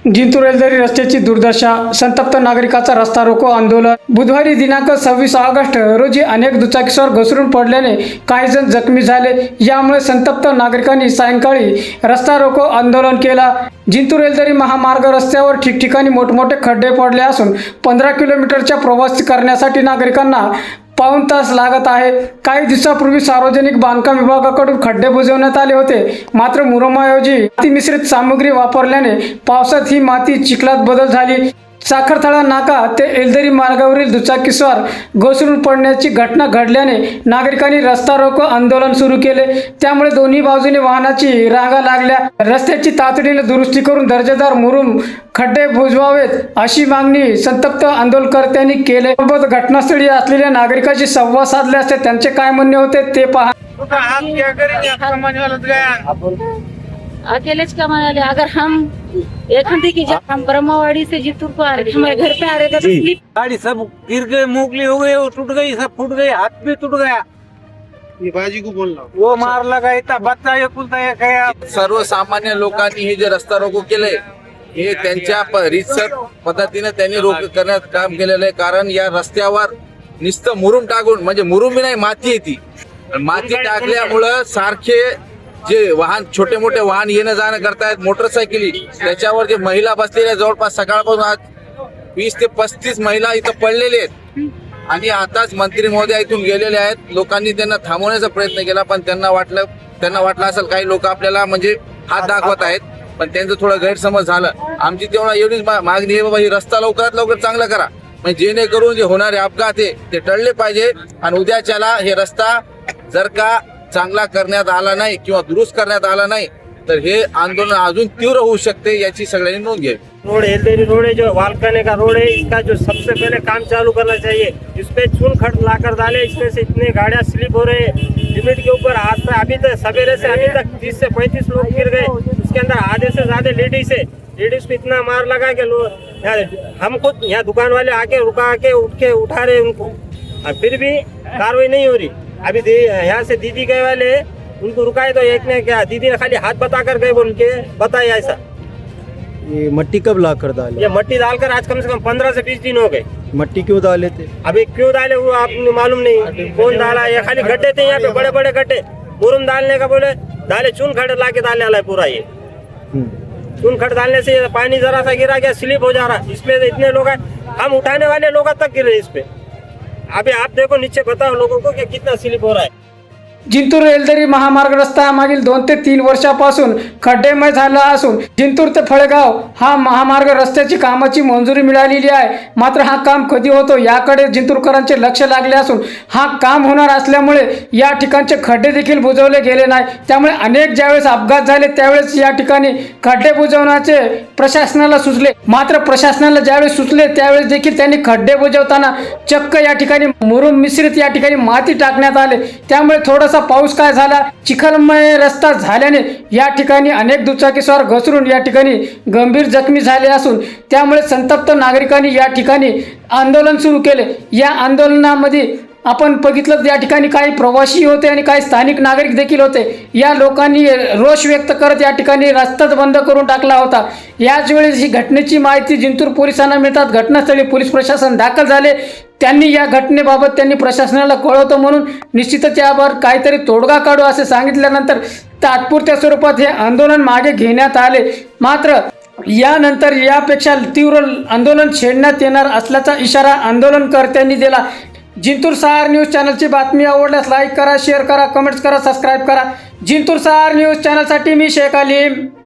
जिंतूर एलदरी रस्त्याची दुर्दशा, संतप्त नागरिकाचा रस्ता रोको आंदोलन। बुधवारी दिनांक 26 ऑगस्ट रोजी अनेक दुचाकीस्वार घसरून पडल्याने काही जण जखमी झाले। यामुळे संतप्त नागरिकांनी सायंकाळी रस्ता रोको आंदोलन केला। जिंतूर एलदरी महामार्ग रस्त्यावर ठिकठिकाणी मोठमोठे खड्डे पडले असून 15 किलोमीटरच्या प्रवास करण्यासाठी नागरिकांना पाऊण तास लागत आहे। काही दिवसापूर्वी सार्वजनिक बांधकाम विभागाकडून खड्डे बुजवण्यात आले होते, मात्र मुरुमाऐवजी माती मिश्रित सामग्री वापरल्याने पावसात ही माती चिखलात बदल झाली। साखरथळा नाका ते एलदरी मार्गावरील दुचाकीस्वार घसरून पडण्याची घटना घडल्याने नागरिकांनी रस्ता रोको आंदोलन सुरू केले। त्यामुळे दोन्ही बाजूने वाहनाची रांगा लागल्या। रस्त्याची तातडीने दुरुस्ती करून दर्जेदार मुरुम खड्डे बुजवावेत अशी मागणी संतप्त आंदोलनकर्त्यांनी केली। सोबत घटनास्थळी असलेल्या नागरिकांशी संवाद साधले असते त्यांचे काय म्हणणे होते ते पहा। अकेले कमाने वाले, अगर हम एक घंटे की जब हम ब्रह्मवाड़ी से जितूर को आ रहे, हमारे घर पे आ रहे थे, गाड़ी सब गिर गए, मोगली हो गई, वो टूट गई, सब फूट गई, हाथ भी टूट गया। ये बाजी को बोलना वो मार लगा, इतना बच्चा एकुलता एक गया। सर्वसामान्य लोकांनी हे जे रस्ता रोको केले हे त्यांच्या रीतसर पद्धतीने त्यांनी रोक करण्यात काम केलेलं आहे। कारण या रस्त्यावर नुसतं मुरुम टाकून, म्हणजे मुरुम बी नाही, माती येते। माती टाकल्यामुळं सारखे जे वाहन, छोटे मोठे वाहन येणं जाणं करतायत, मोटरसायकली, त्याच्यावर जे महिला बसलेल्या जवळपास सकाळपासून आज 20 ते 35 महिला इथं पडलेले आहेत। आणि आताच मंत्री महोदय इथून गेलेले आहेत। लोकांनी त्यांना थांबवण्याचा प्रयत्न केला, पण त्यांना वाटलं असेल काही लोक आपल्याला म्हणजे हात दाखवत आहेत, पण त्यांचं थोडं गैरसमज झालं। आमची तेवढा एवढीच मागणी आहे, बाबा ही रस्ता लवकरात लवकर चांगला करा, म्हणजे जेणेकरून जे होणारे अपघात आहे ते टळले पाहिजे। आणि उद्याच्याला हे रस्ता जर का चांगला करण्यात आला नाही किंवा दुरुस्त करण्यात आला नहीं तर हे आंदोलन अजून तीव्र होऊ शकते, याची सगळ्यांनी नोंद घ्यावी। रोड एलदेरी रोड है, जो वालकाने का रोड है, इसका जो सबसे पहले काम चालू करना चाहिए। इस पे चून खड़ लाकर डाले, इसमें से इतने गाड़ियां स्लिप हो रहे हैं लिमिट के ऊपर। आज में अभी तक सवेरे से अभी तक 30 से 35 लोग गिर गए, उसके अंदर आधे से ज्यादा लेडीज को इतना मार लगा कि लोग, हम खुद यहाँ दुकान वाले आके रुका के उठ के उठा रहे उनको, फिर भी कार्रवाई नहीं हो रही। अभी यहाँ से दीदी गए वाले, उनको रुकाए तो एक ने क्या, दीदी ने खाली हाथ बताकर गए, बोल के बताया ऐसा। ये मट्टी कब ला कर डाले? ये मट्टी डालकर आज कम से कम 15 से 20 दिन हो गए। मट्टी क्यों डाले थे? अभी क्यों डाले वो आपने मालूम नहीं, कौन डाला। ये खाली गड्ढे थे यहाँ पे, बड़े बड़े गड्ढे, मुरुम डालने का बोले डाले, चून खड़ ला के डालने वाला है पूरा। ये चून खड़ डालने से पानी जरा सा गिरा गया, स्लिप हो जा रहा। इसमें इतने लोग हैं, हम उठाने वाले लोग तक गिरे इस पे। अभी आप देखो नीचे, बताओ लोगों को कि कितना स्लिप हो रहा है। जिंतूर एलदरी महामार्ग रस्ता मागील 2 ते 3 वर्षापासून खड्डेमय झाला असून जिंतूर ते फळेगाव हा महामार्ग रस्त्याची कामाची मंजुरी मिळालेली आहे। मात्र हा काम कधी होतो याकडे जिंतूरकरांचे लक्ष लागले असून हा काम होणार असल्यामुळे या ठिकाणचे खड्डे देखील बुजवले गेले नाही। त्यामुळे अनेक ज्यावेळेस अपघात झाले त्यावेळेस या ठिकाणी खड्डे बुजवण्याचे प्रशासनाला सुचले, मात्र प्रशासनाला ज्यावेळेस सुचले त्यावेळेस देखील त्यांनी खड्डे बुजवताना चक्क या ठिकाणी मुरुम मिश्रित या ठिकाणी माती टाकण्यात आले। त्यामुळे थोडासा पाऊस काय झाला, चिखलमय रस्ता झाल्याने या ठिकाणी अनेक दुचाकीस्वार घसरून या ठिकाणी गंभीर जखमी झाले असून त्यामुळे संतप्त नागरिकांनी या ठिकाणी आंदोलन सुरू केले। या आंदोलनामध्ये आपण बघितलं या ठिकाणी काही प्रवासी होते आणि काही स्थानिक नागरिक देखील होते। या लोकांनी रोष व्यक्त करत या ठिकाणी रस्ता बंद करून टाकला होता। याच वेळेस ही घटनेची माहिती जिंतूर पोलिसांना मिळतात घटनास्थळी पोलीस प्रशासन दाखल झाले। त्यांनी या घटनेबाबत त्यांनी प्रशासनाला कळवतो म्हणून निश्चितच यावर काहीतरी तोडगा काढू असे सांगितल्यानंतर तात्पुरत्या स्वरूपात हे आंदोलन मागे घेण्यात आले। मात्र यानंतर यापेक्षा तीव्र आंदोलन छेडण्यात येणार असल्याचा इशारा आंदोलनकर्त्यांनी दिला। जिंतूर सहार न्यूज चॅनलची बातमी आवडल्यास लाईक करा, शेअर करा, कमेंट्स करा, सबस्क्राईब करा। जिंतूर सहार न्यूज चॅनलसाठी मी शेख अलीम।